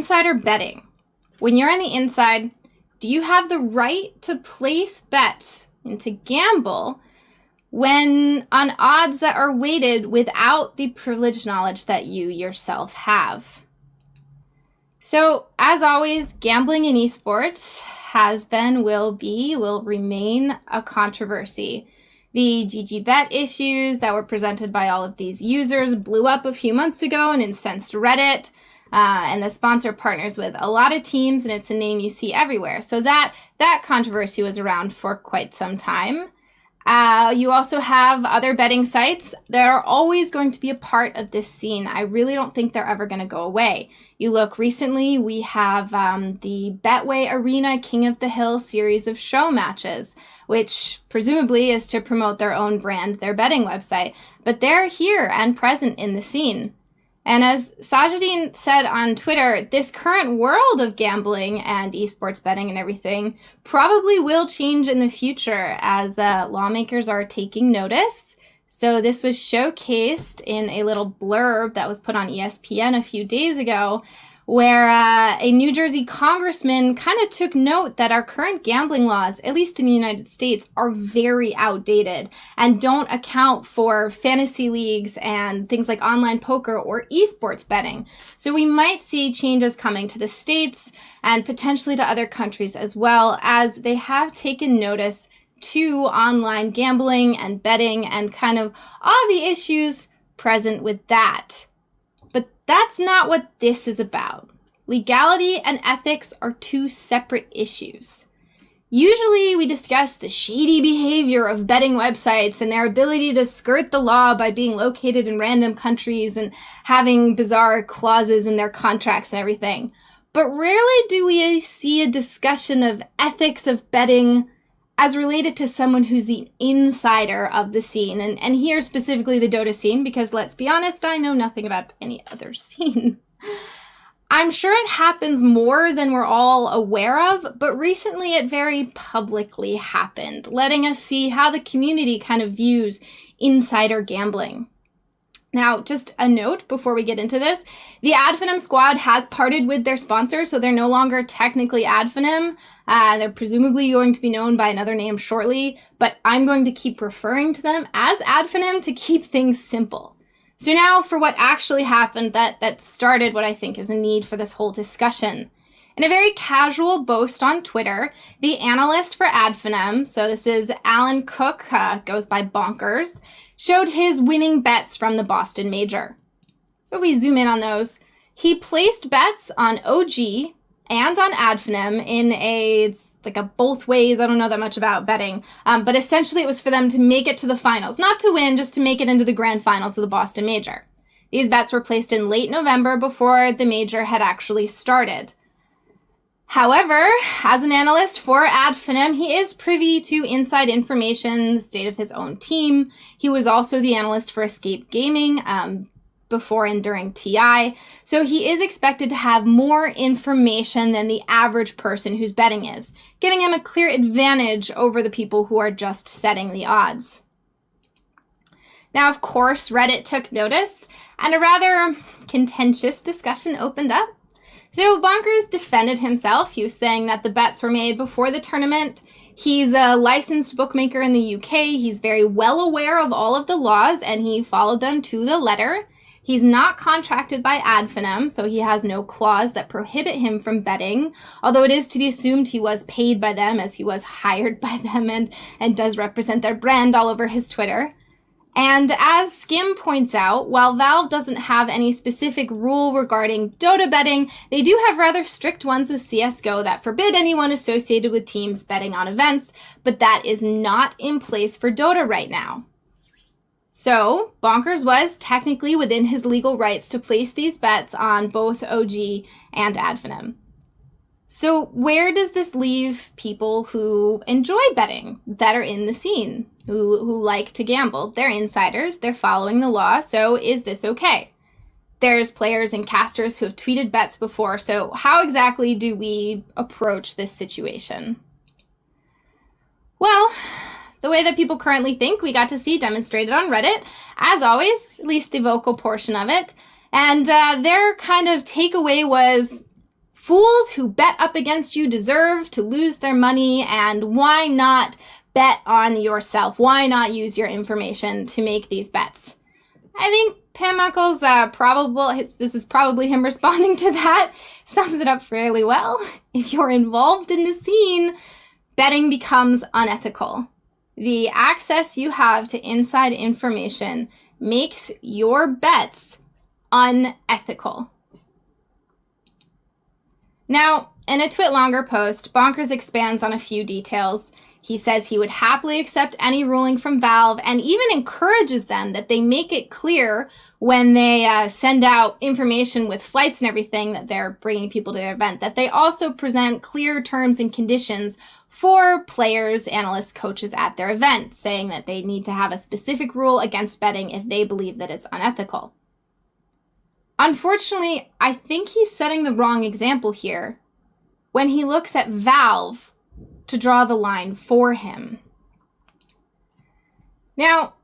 insider betting. When you're on the inside, do you have the right to place bets and to gamble when on odds that are weighted without the privileged knowledge that you yourself have? So, as always, gambling in esports has been, will remain a controversy. The gg.bet issues that were presented by all of these users blew up a few months ago and incensed Reddit. And the sponsor partners with a lot of teams, and it's a name you see everywhere. So that controversy was around for quite some time. You also have other betting sites that are always going to be a part of this scene. I really don't think they're ever going to go away. You look recently, we have the Betway Arena King of the Hill series of show matches, which presumably is to promote their own brand, their betting website. But they're here and present in the scene. And as Sajideen said on Twitter, this current world of gambling and esports betting and everything probably will change in the future as lawmakers are taking notice. So this was showcased in a little blurb that was put on ESPN a few days ago, where a New Jersey congressman kind of took note that our current gambling laws, at least in the United States, are very outdated and don't account for fantasy leagues and things like online poker or esports betting. So we might see changes coming to the states and potentially to other countries as well, as they have taken notice to online gambling and betting and kind of all the issues present with that. But that's not what this is about. Legality and ethics are two separate issues. Usually we discuss the shady behavior of betting websites and their ability to skirt the law by being located in random countries and having bizarre clauses in their contracts and everything. But rarely do we see a discussion of ethics of betting as related to someone who's the insider of the scene, and here specifically the Dota scene, because let's be honest, I know nothing about any other scene. I'm sure it happens more than we're all aware of, but recently it very publicly happened, letting us see how the community kind of views insider gambling. Now, just a note before we get into this, the Adfinem squad has parted with their sponsor, so they're no longer technically Adfinem. They're presumably going to be known by another name shortly, but I'm going to keep referring to them as Adfinem to keep things simple. So now for what actually happened that started what I think is a need for this whole discussion. In a very casual boast on Twitter, the analyst for Adfinem, so this is Alan Cook, goes by Bonkers, showed his winning bets from the Boston Major. So if we zoom in on those, he placed bets on OG and on Adfinem in it's like a both ways. I don't know that much about betting, but essentially it was for them to make it to the finals, not to win, just to make it into the grand finals of the Boston Major. These bets were placed in late November before the major had actually started. However, as an analyst for Adfinem, he is privy to inside information, the state of his own team. He was also the analyst for Escape Gaming before and during TI. So he is expected to have more information than the average person who's betting is, giving him a clear advantage over the people who are just setting the odds. Now, of course, Reddit took notice and a rather contentious discussion opened up. So Bonkers defended himself. He was saying that the bets were made before the tournament. He's a licensed bookmaker in the UK. He's very well aware of all of the laws and he followed them to the letter. He's not contracted by Adfinem, so he has no clause that prohibit him from betting, although it is to be assumed he was paid by them as he was hired by them and does represent their brand all over his Twitter. And as Skim points out, while Valve doesn't have any specific rule regarding Dota betting, they do have rather strict ones with CSGO that forbid anyone associated with teams betting on events, but that is not in place for Dota right now. So, Bonkers was technically within his legal rights to place these bets on both OG and Adfinem. So where does this leave people who enjoy betting, that are in the scene, who like to gamble? They're insiders, they're following the law, so is this okay? There's players and casters who have tweeted bets before, so how exactly do we approach this situation? Well, the way that people currently think, we got to see demonstrated on Reddit, as always, at least the vocal portion of it, and their kind of takeaway was, Fools who bet up against you deserve to lose their money, and why not bet on yourself? Why not use your information to make these bets? I think Pam Eccles, this is probably him responding to that, sums it up fairly well. If you're involved in the scene, betting becomes unethical. The access you have to inside information makes your bets unethical. Now, in a TwitLonger post, Bonkers expands on a few details. He says he would happily accept any ruling from Valve and even encourages them that they make it clear when they send out information with flights and everything that they're bringing people to their event, that they also present clear terms and conditions for players, analysts, coaches at their event, saying that they need to have a specific rule against betting if they believe that it's unethical. Unfortunately, I think he's setting the wrong example here when he looks at Valve to draw the line for him. Now,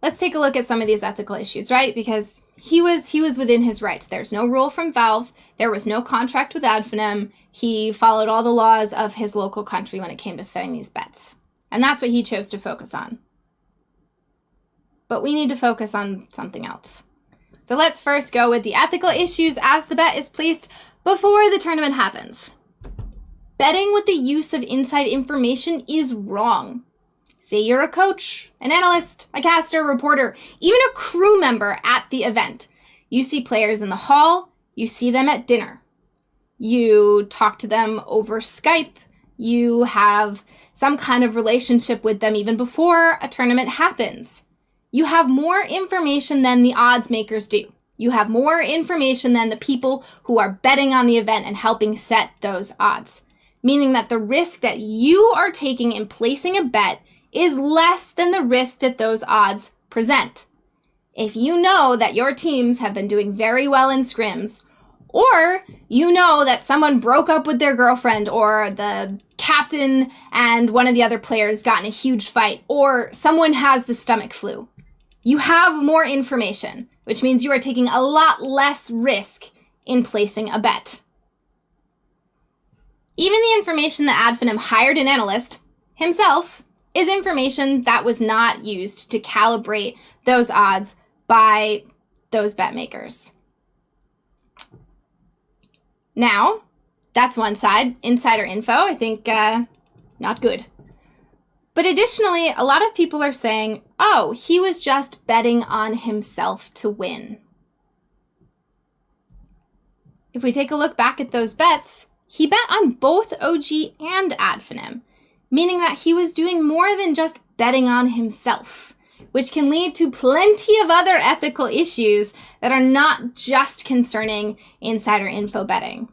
let's take a look at some of these ethical issues, right? Because he was within his rights. There's no rule from Valve. There was no contract with Adfinem. He followed all the laws of his local country when it came to setting these bets. And that's what he chose to focus on. But we need to focus on something else. So let's first go with the ethical issues as the bet is placed before the tournament happens. Betting with the use of inside information is wrong. Say you're a coach, an analyst, a caster, a reporter, even a crew member at the event. You see players in the hall, you see them at dinner. You talk to them over Skype, you have some kind of relationship with them even before a tournament happens. You have more information than the odds makers do. You have more information than the people who are betting on the event and helping set those odds. Meaning that the risk that you are taking in placing a bet is less than the risk that those odds present. If you know that your teams have been doing very well in scrims, or you know that someone broke up with their girlfriend, or the captain and one of the other players got in a huge fight, or someone has the stomach flu, you have more information, which means you are taking a lot less risk in placing a bet. Even the information that Adfinem hired an analyst himself is information that was not used to calibrate those odds by those bet makers. Now, that's one side, insider info, I think not good. But additionally, a lot of people are saying, oh, he was just betting on himself to win. If we take a look back at those bets, he bet on both OG and Adfinem, meaning that he was doing more than just betting on himself, which can lead to plenty of other ethical issues that are not just concerning insider info betting.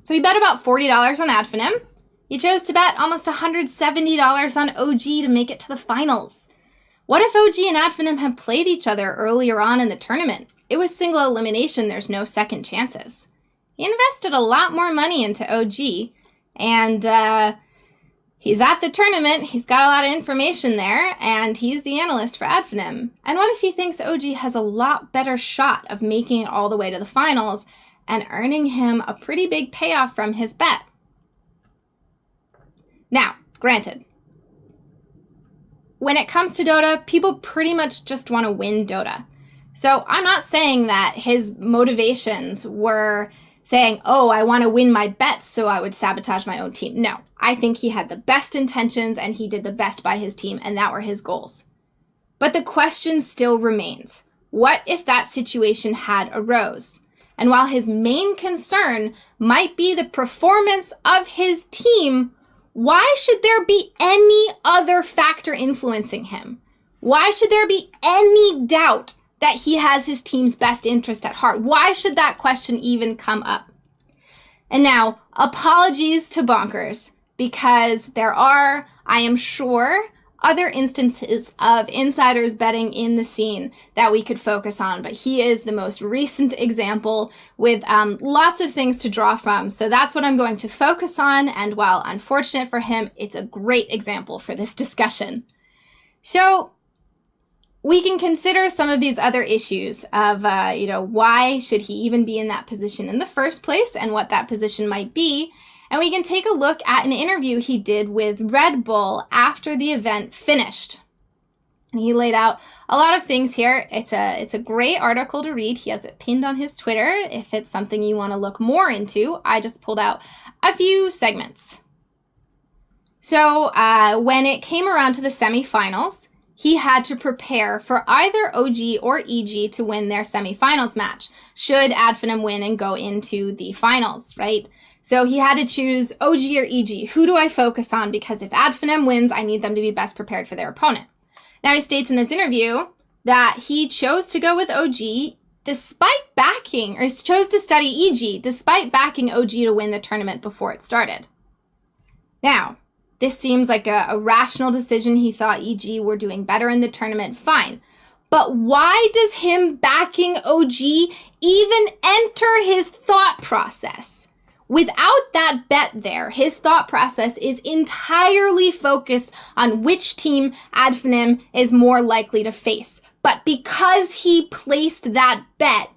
So he bet about $40 on Adfinem. He chose to bet almost $170 on OG to make it to the finals. What if OG and Adfinem had played each other earlier on in the tournament? It was single elimination, there's no second chances. He invested a lot more money into OG, and he's at the tournament, he's got a lot of information there, and he's the analyst for Adfinem. And what if he thinks OG has a lot better shot of making it all the way to the finals and earning him a pretty big payoff from his bet? Now, granted, when it comes to Dota, people pretty much just want to win Dota. So I'm not saying that his motivations were saying, oh, I want to win my bets, so I would sabotage my own team. No, I think he had the best intentions and he did the best by his team, and that were his goals. But the question still remains, what if that situation had arose? And while his main concern might be the performance of his team, why should there be any other factor influencing him? Why should there be any doubt that he has his team's best interest at heart? Why should that question even come up? And now, apologies to Bonkers, because there are, I am sure, other instances of insiders betting in the scene that we could focus on, but he is the most recent example with lots of things to draw from. So that's what I'm going to focus on, and while unfortunate for him, it's a great example for this discussion. So we can consider some of these other issues of, why should he even be in that position in the first place and what that position might be. And we can take a look at an interview he did with Red Bull after the event finished. And he laid out a lot of things here. It's a great article to read. He has it pinned on his Twitter if it's something you want to look more into. I just pulled out a few segments. So when it came around to the semifinals, he had to prepare for either OG or EG to win their semifinals match, should Adfinem win and go into the finals, right? So he had to choose OG or EG. Who do I focus on? Because if Adfinem wins, I need them to be best prepared for their opponent. Now, he states in this interview that he chose to go with OG despite backing, or chose to study EG despite backing OG to win the tournament before it started. Now, this seems like a rational decision. He thought EG were doing better in the tournament, fine. But why does him backing OG even enter his thought process? Without that bet there, his thought process is entirely focused on which team Adfinem is more likely to face. But because he placed that bet,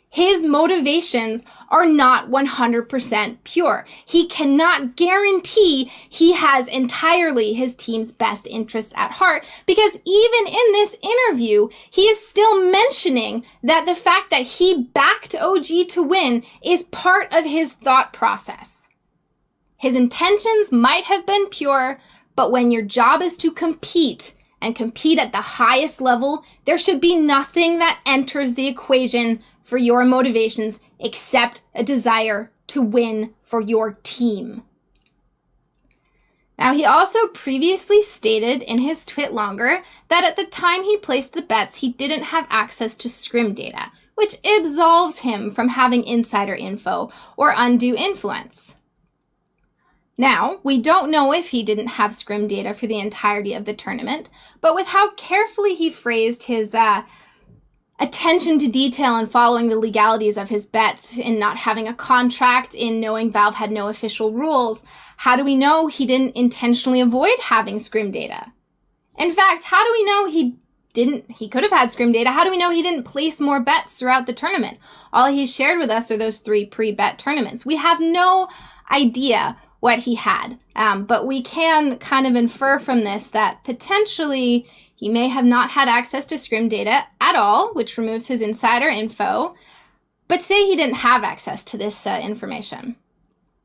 his motivations are not 100% pure. He cannot guarantee he has entirely his team's best interests at heart, because even in this interview, he is still mentioning that the fact that he backed OG to win is part of his thought process. His intentions might have been pure, but when your job is to compete and compete at the highest level, there should be nothing that enters the equation for your motivations except a desire to win for your team. Now, he also previously stated in his tweet longer that at the time he placed the bets, he didn't have access to scrim data, which absolves him from having insider info or undue influence. Now, we don't know if he didn't have scrim data for the entirety of the tournament, but with how carefully he phrased his attention to detail and following the legalities of his bets, in not having a contract, in knowing Valve had no official rules, how do we know he didn't intentionally avoid having scrim data? In fact, how do we know he could have had scrim data? How do we know he didn't place more bets throughout the tournament? All he shared with us are those 3 pre-bet tournaments. We have no idea what he had, but we can kind of infer from this that potentially he may have not had access to scrim data at all, which removes his insider info, but say he didn't have access to this information.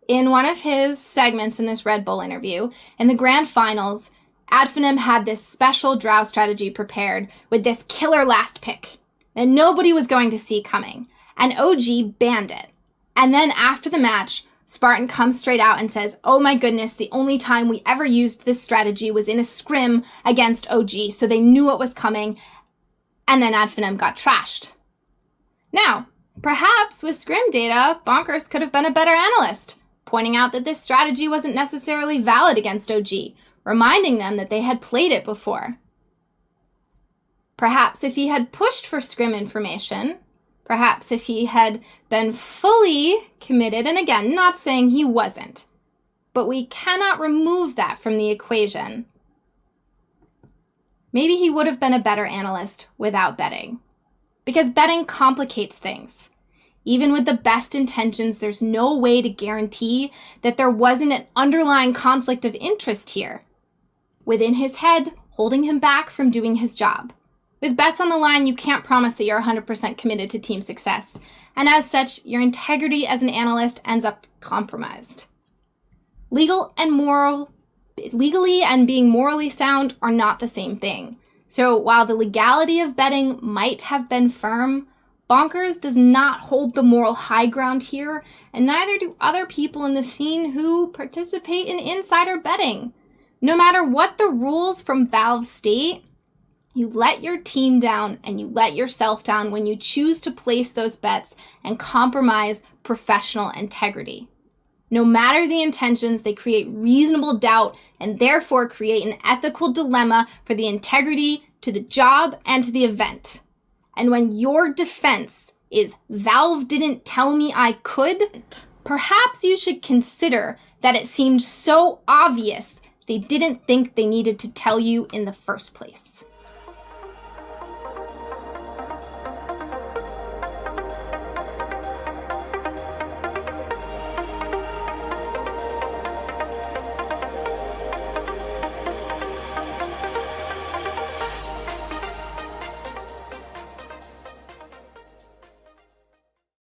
In one of his segments in this Red Bull interview, in the grand finals, Adfinem had this special draw strategy prepared with this killer last pick that nobody was going to see coming, and OG banned it. And then after the match, Spartan comes straight out and says, oh my goodness, the only time we ever used this strategy was in a scrim against OG, so they knew what was coming, and then Adfinem got trashed. Now, perhaps with scrim data, Bonkers could have been a better analyst, pointing out that this strategy wasn't necessarily valid against OG, reminding them that they had played it before. Perhaps if he had pushed for scrim information, perhaps if he had been fully committed, and again, not saying he wasn't, but we cannot remove that from the equation. Maybe he would have been a better analyst without betting, because betting complicates things. Even with the best intentions, there's no way to guarantee that there wasn't an underlying conflict of interest here within his head, holding him back from doing his job. With bets on the line, you can't promise that you're 100% committed to team success. And as such, your integrity as an analyst ends up compromised. Legally and being morally sound are not the same thing. So while the legality of betting might have been firm, Bonkers does not hold the moral high ground here, and neither do other people in the scene who participate in insider betting. No matter what the rules from Valve state, you let your team down and you let yourself down when you choose to place those bets and compromise professional integrity. No matter the intentions, they create reasonable doubt and therefore create an ethical dilemma for the integrity to the job and to the event. And when your defense is Valve didn't tell me I could, perhaps you should consider that it seemed so obvious they didn't think they needed to tell you in the first place.